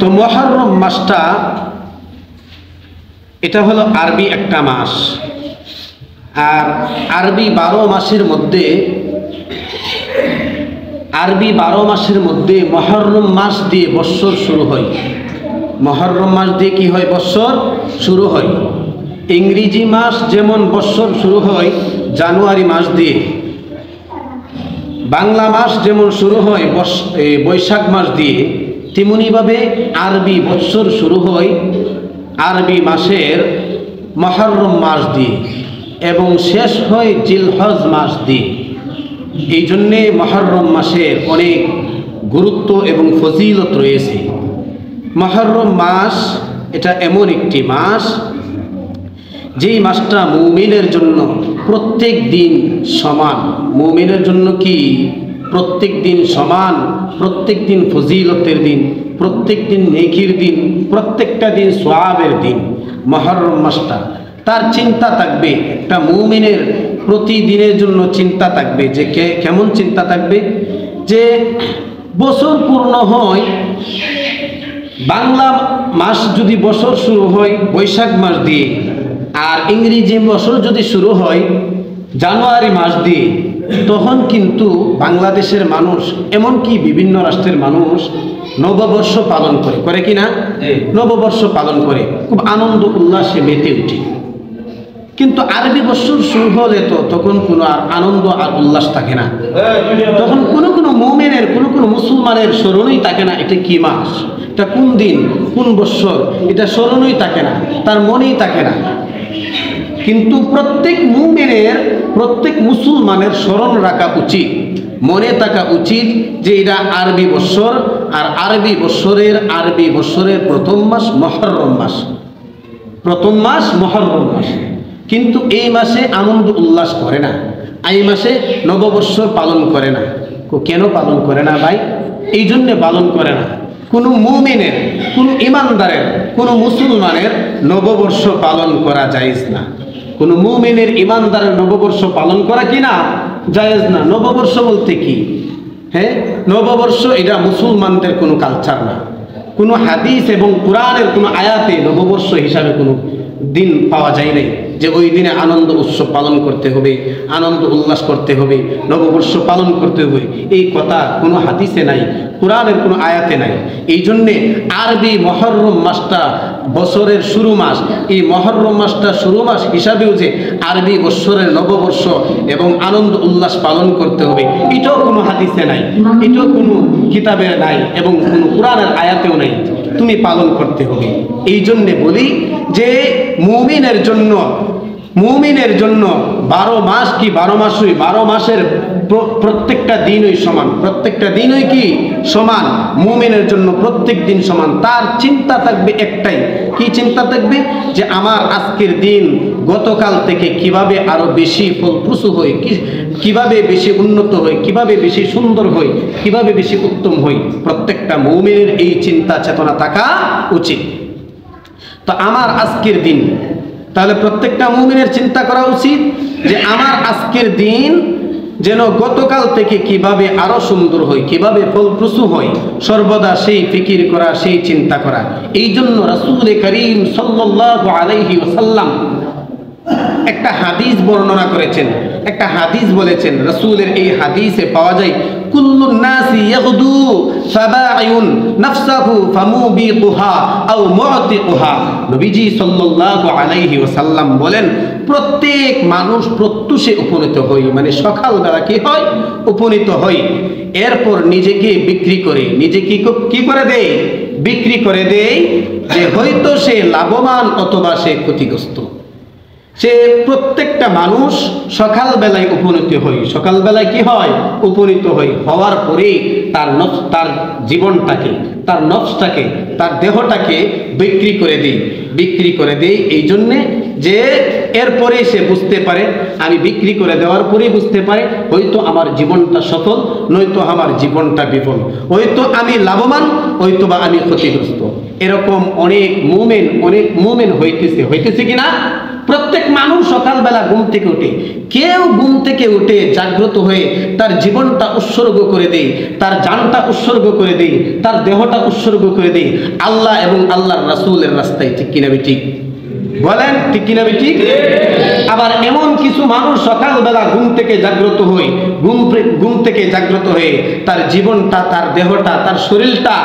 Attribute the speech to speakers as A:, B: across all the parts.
A: তো মুহররম মাসটা এটা হলো আরবি একটা মাস, আর আরবি 12 মাসের মধ্যে মুহররম মাস দিয়ে বৎসর শুরু হয়। মুহররম মাস দিয়ে কি হয়? বৎসর শুরু হয়। ইংরেজি মাস যেমন বৎসর শুরু হয় জানুয়ারি মাস দিয়ে, বাংলা মাস যেমন শুরু হয় বৈশাখ মাস দিয়ে, তেমনিভাবে আরবি বৎসর শুরু হয় আরবি মাসের মুহররম মাস দিয়ে এবং শেষ হয় জিলহজ মাস দিয়ে। এই জন্যে মুহররম মাসের অনেক গুরুত্ব এবং ফজিলত রয়েছে। মুহররম মাস এটা এমন একটি মাস যেই মাসটা মুমিনের জন্য প্রত্যেক দিন সমান। মুমিনের জন্য কি প্রত্যেক দিন সমান, প্রত্যেক দিন ফজিলতের দিন, প্রত্যেক দিন নেকির দিন, প্রত্যেকটা দিন সওয়াবের দিন। মুহররম মাসটা তার চিন্তা থাকবে, একটা মুমিনের প্রতিদিনের জন্য চিন্তা থাকবে। যে কেমন চিন্তা থাকবে? যে বছর পূর্ণ হয়, বাংলা মাস যদি বছর শুরু হয় বৈশাখ মাস দিয়ে, আর ইংরেজি বছর যদি শুরু হয় জানুয়ারি মাস দিয়ে, তখন কিন্তু বাংলাদেশের মানুষ, এমনকি বিভিন্ন রাষ্ট্রের মানুষ নববর্ষ পালন করে কি না? নববর্ষ পালন করে, খুব আনন্দ উল্লাসে মেতে উঠে। কিন্তু আরবি বছর শুরু হলে তো তখন কোনো আর আনন্দ আর উল্লাস থাকে না। তখন কোনো মুমিনের, কোনো মুসলমানের স্মরণই থাকে না এটা কি মাস, এটা কোন দিন, কোন বৎসর, এটা স্মরণই থাকে না, তার মনেই থাকে না। কিন্তু প্রত্যেক মুমিনের, প্রত্যেক মুসলমানের স্মরণ রাখা উচিত, মনে থাকা উচিত যে এটা আরবি বৎসর, আর আরবি বৎসরের প্রথম মাস মুহররম মাস, প্রথম মাস মুহররম মাস। কিন্তু এই মাসে আনন্দ উল্লাস করে না, এই মাসে নববর্ষ পালন করে না। কেন পালন করে না ভাই? এই জন্যে পালন করে না, কোনো মুমিনের, কোনো ইমানদারের, কোনো মুসলমানের নববর্ষ পালন করা জায়েজ না। কোনো মুমিনের, ইমানদারের নববর্ষ পালন করা কি না? জায়েজ না। নববর্ষ বলতে কি? হ্যাঁ, নববর্ষ এটা মুসলমানদের কোনো কালচার না। কোনো হাদিস এবং কোরআনের কোনো আয়াতে নববর্ষ হিসাবে কোনো দিন পাওয়া যায় নাই যে ওই দিনে আনন্দ উৎসব পালন করতে হবে, আনন্দ উল্লাস করতে হবে, নববর্ষ পালন করতে হবে, এই কথা কোনো হাদিসে নাই, কোরআনের কোনো আয়াতে নাই। এই জন্যে আরবি মুহররম মাসটা বছরের শুরু মাস, এই মুহররম মাসটা শুরু মাস হিসাবেও যে আরবি বৎসরের নববর্ষ এবং আনন্দ উল্লাস পালন করতে হবে, এটাও কোনো হাদিসে নাই, এটাও কোনো কিতাবে নাই এবং কোনো কোরআনের আয়াতেও নাই। তুমি পালন করতে হবে। এই জন্যে বলি যে মুমিনের জন্য 12 মাস কি 12 মাসই, 12 মাসের প্রত্যেকটা দিনই সমান, প্রত্যেকটা দিনই কি সমান। মুমিনের জন্য প্রত্যেক দিন সমান। তার চিন্তা থাকবে একটাই, কি চিন্তা থাকবে? যে আমার আজকের দিন গতকাল থেকে কিভাবে আরো বেশি ফলপ্রসূ হয়, কিভাবে বেশি উন্নত হয়, কিভাবে বেশি সুন্দর হয়, কিভাবে বেশি উত্তম হয়। প্রত্যেকটা মুমিনের এই চিন্তা চেতনা থাকা উচিত। তো আমার আজকের দিন, তাহলে প্রত্যেকটা মুমিনের চিন্তা করা উচিত যে আমার আজকের দিন যেন গতকাল থেকে কিভাবে আরো সুন্দর হয়, কিভাবে ফলপ্রসূ হয়, সর্বদা সেই ফিকির করা, সেই চিন্তা করা। এই জন্য রাসূল করিম সাল্লাল্লাহু আলাইহি ওয়াসাল্লাম একটা হাদিস বর্ণনা করেছেন, একটা হাদিস বলেছেন। রাসূলের এই হাদিসে পাওয়া যায় কুল্লুন নাসি ইয়াগদু ফাবাইউন নাফসাহু ফামুবিকুহা আও মুতিকুহা। নবীজি সাল্লাল্লাহু আলাইহি ওয়াসাল্লাম বলেন, প্রত্যেক মানুষ প্রত্যুষে উপনীত হয়, মানে সকালবেলা কি হয়? উপনীত হয়। এরপর নিজেকে বিক্রি করে, নিজেকে কি করে দেয়? বিক্রি করে দেয়, যে হয়তো সে লাভবান অথবা সে ক্ষতিগ্রস্ত। সে প্রত্যেকটা মানুষ সকালবেলায় উপনীত হয়। সকালবেলায় কি হয়? উপনীত হয়। হওয়ার পরেই তার জীবনটাকে, তার নফসটাকে, তার দেহটাকে বিক্রি করে দেই। এই জন্যে যে এরপরে সে বুঝতে পারে, আমি বিক্রি করে দেওয়ার পরেই বুঝতে পারে হয়তো আমার জীবনটা সফল, নয়তো আমার জীবনটা বিফল, হয়তো আমি লাভবান, হয়তো বা আমি ক্ষতিগ্রস্ত। এরকম অনেক মুমিন হইতেছে কিনা? প্রত্যেক মানুষ সকালবেলা ঘুম থেকে ওঠে, কেউ ঘুম থেকে উঠে জাগ্রত হয়ে তার জীবনটা উৎসর্গ করে দেয়, তার জানটা উৎসর্গ করে দেয়, তার দেহটা উৎসর্গ করে দেয় আল্লাহ এবং আল্লাহর রাসূলের রাস্তায়। ঠিক কিনা ঠিক বলেন? ঠিক কিনা ঠিক? আবার এমন কিছু মানুষ সকালবেলা ঘুম থেকে জাগ্রত হয়ে ঘুম থেকে জাগ্রত হয়ে তার জীবনটা, তার দেহটা, তার শরীরটা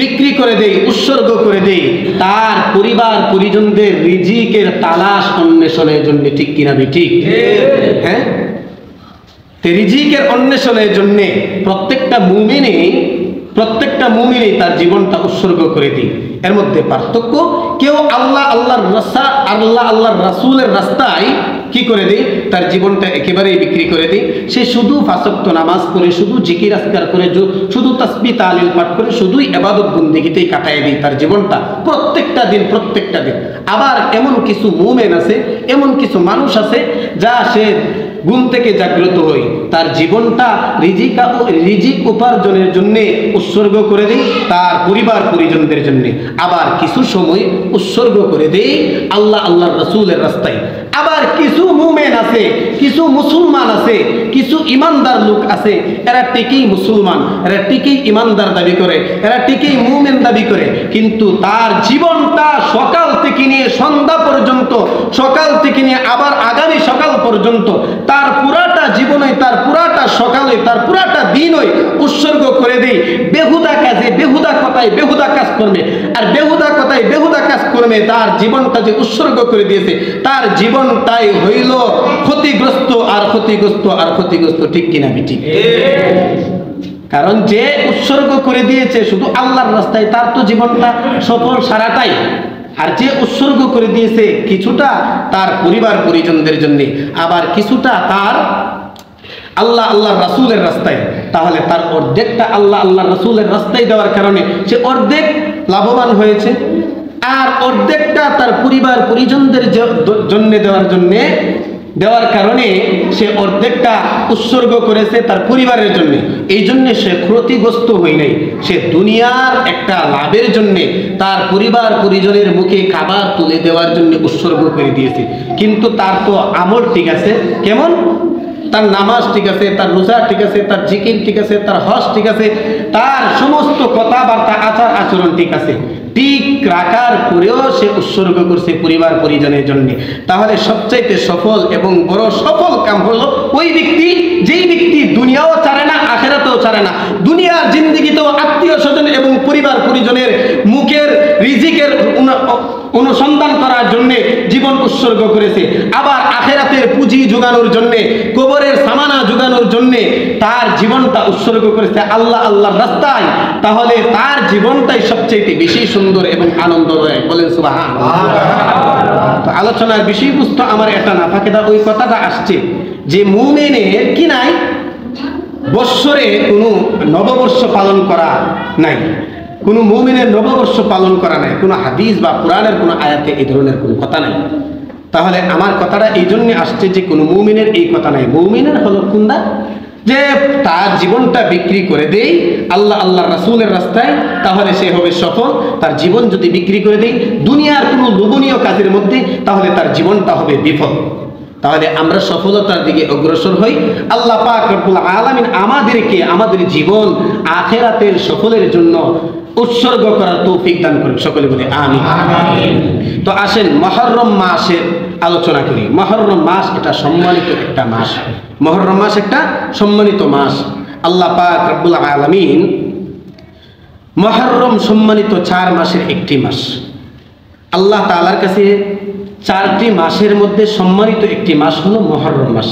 A: বিক্রি করে দেয়, উৎসর্গ করে দেয় তার পরিবার পরিজনদের রিজিকের তালাশ অন্বেষণের জন্য। ঠিক কিনা ঠিক? হ্যাঁ, রিজিকের অন্বেষণের জন্য প্রত্যেকটা মুমিনই তার জীবনটা উৎসর্গ করে দেয়। এর মধ্যে পার্থক্য, কেউ আল্লাহর রাসূলের রাস্তায় কি করে দেয়, তার জীবনটা একেবারেই বিক্রি করে দেয়। সে শুধু 5 ওয়াক্ত নামাজ পড়ে, শুধু জিকির আজকার করে, শুধু তাসবিহ তাহলিল পাঠ করে, শুধুই ইবাদত বন্দেগীতেই কাটায় দেয় তার জীবনটা প্রত্যেকটা দিন। আবার এমন কিছু মুমিন আছে, এমন কিছু মানুষ আছে যা সে ঘুম থেকে জাগ্রত হই তার জীবনটা রিজিক উপার্জনের জন্য উৎসর্গ করে দেয় তার পরিবার পরিজনদের জন্য। আবার কিছু সময় উৎসর্গ করে দেয় আল্লাহর রাসূলের রাস্তায়। আবার কিছু মুমিন আছে, কিছু মুসলমান আছে, কিছু ইমানদার লোক আছে, এরা ঠিকই মুসলমান, এরা ঠিকই ইমানদার দাবি করে, এরা ঠিকই মুমিন দাবি করে, কিন্তু তার জীবনটা সকাল থেকে নিয়ে সন্ধ্যা পর্যন্ত, সকাল থেকে নিয়ে আবার আগামী সকাল পর্যন্ত তার পুরাটা জীবনে, তার পুরাটা সকালে, তার পুরাটা দিনই উৎসর্গ করে দেয় বেহুদা কাজে, বেহুদা কথায়, বেহুদা কাজ করবে। আর বেহুদা কথায়, বেহুদা কাজ করবে, তার জীবনটা যে উৎসর্গ করে দিয়েছে তার জীবনটাই হইল ক্ষতিগ্রস্ত আর ক্ষতিগ্রস্ত আর ক্ষতিগ্রস্ত। ঠিক কিনা ঠিক? কারণ যে উৎসর্গ করে দিয়েছে শুধু আল্লাহর রাস্তায়, তার তো জীবনটা সফল সারাটাই। আর যে উৎসর্গ করে দিয়েছে কিছুটা তার পরিবার পরিজনদের জন্য, আবার কিছুটা তার আল্লাহর রাসূলের রাস্তায়, তাহলে তার অর্ধেকটা আল্লাহর রাসূলের রাস্তায় দেওয়ার কারণে সে অর্ধেক লাভবান হয়েছে, আর অর্ধেকটা তার পরিবার পরিজনদের জন্য দেওয়ার কারণে সে অর্ধেকটা উৎসর্গ করেছে তার পরিবারের জন্য। এই জন্য সে ক্ষতিগ্রস্ত হয় নাই, সে দুনিয়ার একটা লাভের জন্য তার পরিবার পরিজনের মুখে খাবার তুলে দেওয়ার জন্য উৎসর্গ করে দিয়েছে। কিন্তু তার তো আমল ঠিক আছে, কেমন? তার নামাজ ঠিক আছে, তার রোজা ঠিক আছে, তার জিকির ঠিক আছে, তার হজ ঠিক আছে, তার সমস্ত কথাবার্তা আচার আচরণ ঠিক আছে, ঠিক রাখার পরেও সে উৎসর্গ করছে পরিবার পরিজনের জন্য। তাহলে সবচাইতে সফল এবং বড় সফল কাম হলো ওই ব্যক্তি, যেই ব্যক্তি দুনিয়াও ছাড়ে না, আখিরাতেও ছাড়ে না, দুনিয়ার জিন্দেগিতেও আত্মীয় স্বজন এবং পরিবার পরিজনের মুখের রিজিকের অনুসন্ধান করার জন্য জীবন উৎসর্গ করেছে, আবার আখিরাতের পুঁজি জোগানোর জন্য, কবরের সামানা জোগানোর জন্য তার জীবনটা উৎসর্গ করেছে আল্লাহর রাস্তায়। তাহলে তার জীবনটাই সবচেয়ে বেশি সুন্দর এবং আনন্দদায়ক। বলেন সুবহানাল্লাহ। তো আলোচনার বিষয়বস্তু আমার এটা না ফাঁকেদা ওই কথাটা আসছে যে মুমিনের কি নাই, বৎসরে কোনো নববর্ষ পালন করা নাই, কোনো মুমিনের নববর্ষ পালন করা নাই, কোনো হাদিস বা কোরআনের কোনো আয়াতে এই ধরনের কোনো কথা নাই। তাহলে আমার কথাটা এই জন্য আসছে যে কোনো মুমিনের এই কথা নাই। মুমিনের হলো কোনটা, যে তার জীবনটা বিক্রি করে দেই আল্লাহর রাসূলের রাস্তায়, তাহলে সে হবে সফল। তার জীবন যদি বিক্রি করে দেই দুনিয়ার কোনো লোভনীয় কাজের মধ্যে, তাহলে তার জীবনটা হবে বিফল। তাহলে আমরা সফলতার দিকে অগ্রসর হই। আল্লাহ পাক রব্বুল আলামিন আমাদেরকে আমাদের জীবন আখিরাতের সফলের জন্য উৎসর্গ করার তৌফিক দান করুন। সকলে বলি আমিন। তো আসেন মুহররম মাসের আলোচনা করি। মুহররম মাস এটা সম্মানিত একটা মাস। মুহররম মাস একটা সম্মানিত মাস। আল্লাহ পাক রব্বুল আলামিন মুহররম সম্মানিত 4 মাসের একটি মাস। আল্লাহ তাআলার কাছে 4টি মাসের মধ্যে সম্মানিত একটি মাস হলো মুহররম মাস।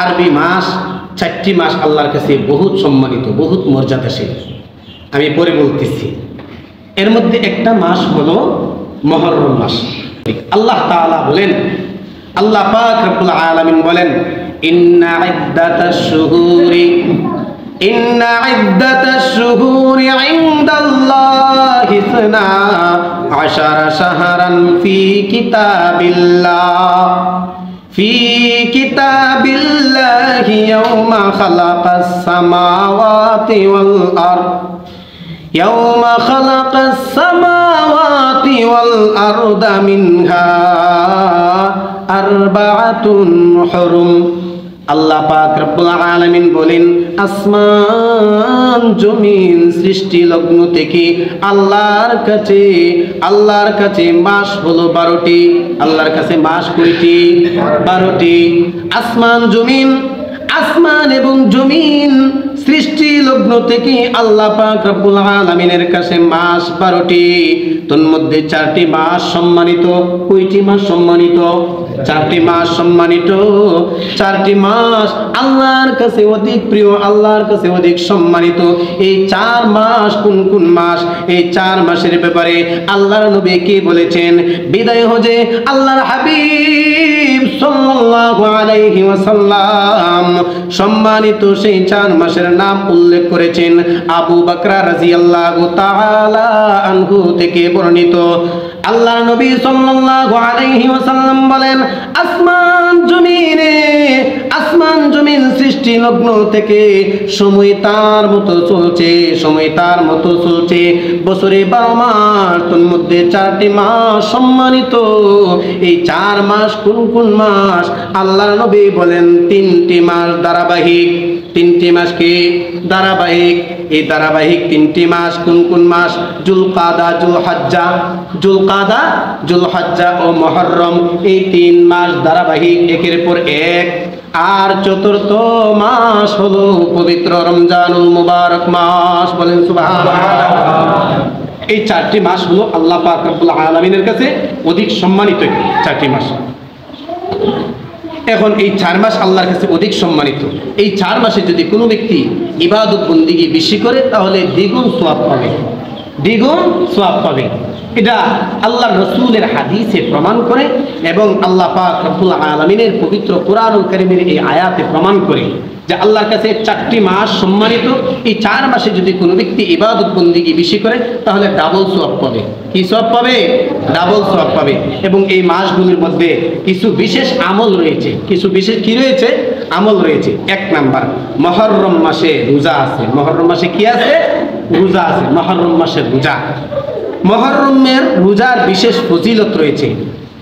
A: আরবি মাস 4টি মাস আল্লাহর কাছে বহুত সম্মানিত, বহুত মর্যাদাশীল। আমি পরে বলতেছি। এর মধ্যে একটা মাস হলো মুহররম মাস। আল্লাহ তাআলা বলেন, আল্লাহ পাক রব্বুল আলামিন বলেন, ইন্না ইদ্দাতাশ শুহুরি ইনদাল্লাহি 12 শাহরান ফি কিতাবিল্লাহি ইয়াওমা খালাকাস সামাওয়াতি ওয়াল আরদ والأرض منها أربعة حرم আল্লাহ পাক রব্বুল আলামিন বলেন আসমান জমিন সৃষ্টি লগ্ন থেকে আল্লাহর কাছে মাস হলো 12টি। আল্লাহর কাছে মাস কয়টি? 12টি। আসমান এবং জমিন সৃষ্টি লগ্ন থেকে আল্লাহ পাক রব্বুল আলামিনের কাছে মাস 12টি। তোর মধ্যে 4টি মাস সম্মানিত। কয়টি মাস সম্মানিত? 4টি মাস সম্মানিত। 4টি মাস আল্লাহর কাছে অধিক প্রিয়, আল্লাহর কাছে অধিক সম্মানিত। এই 4 মাস কোন কোন মাস? এই 4 মাসের ব্যাপারে আল্লাহর নবী কি বলেছেন? বিদায় হজে আল্লাহর হাবিব সাল্লাল্লাহু আলাইহি ওয়াসাল্লাম সম্মানিত সেই 4 মাসের নাম উল্লেখ করেছেন। আবু বকর রাদিয়াল্লাহু তাআলা আনহু থেকে বর্ণিত আল্লাহর নবী সাল্লাল্লাহু আলাইহি ওয়াসাল্লাম বলেন আসমান জমিন সৃষ্টি লগ্ন থেকে সময় তার মতো চলছে বছরে 12 মাস। তোর মধ্যে 4টি মাস সম্মানিত। এই 4 মাস কোন কোন মাস? আল্লাহর নবী বলেন 3টি মাস ধারাবাহিক। 3টি মাস কি ধারাবাহিক? এই ধারাবাহিক 3টি মাস কোন কোন মাস? জুলকাদা, জুলহজ্জা ও মুহররম। এই 3 মাস ধারাবাহিক একের পর এক। আর 4th মাস হলো পবিত্র রমজানুল মুবারক মাস। বলেন সুবহানাল্লাহ। এই 4টি মাস হলো আল্লাহ পাক রব্বুল আলামিনের কাছে অধিক সম্মানিত 4টি মাস। এখন এই 4 মাস আল্লাহর কাছে অধিক সম্মানিত। এই 4 মাসে যদি কোনো ব্যক্তি ইবাদত বন্দেগী বেশি করে তাহলে দ্বিগুণ সওয়াব পাবে। এটা আল্লাহর রাসূলের হাদিসে প্রমাণ করে এবং আল্লাহ পাক রব্বুল আলামিনের পবিত্র কোরআনুল কারীমের এই আয়াতে প্রমাণ করে যে আল্লাহর কাছে 4টি মাস সম্মানিত। এই 4 মাসে যদি কোনো ব্যক্তি ইবাদত বন্দেগী বেশি করে তাহলে ডাবল সওয়াব পাবে। কি সওয়াব পাবে? ডাবল সওয়াব পাবে। এবং এই মাসগুলোর মধ্যে কিছু বিশেষ আমল রয়েছে। আমল রয়েছে। 1 নাম্বার, মুহররম মাসে রোজা আছে। মুহররম মাসে কি আছে? রোজা আছে। মুহররম মাসের রোজা। মুহররমের রোজার বিশেষ ফজিলত রয়েছে।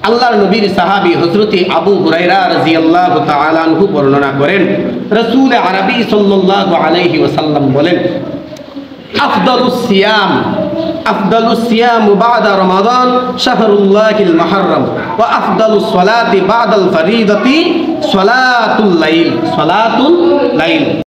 A: আল্লাহর নবীর সাহাবী হযরত আবু হুরায়রা রাদিয়াল্লাহু তাআলা আনহু বর্ণনা করেন রাসূল আরবি সাল্লাল্লাহু আলাইহি ওয়াসাল্লাম বলেন আফদালুস সিয়াম বা'দা রমাদান শাহরুল্লাহিল মুহররম ওয়া আফদালুস সালাতি বা'দাল ফরিদাতি সালাতুল লাইল।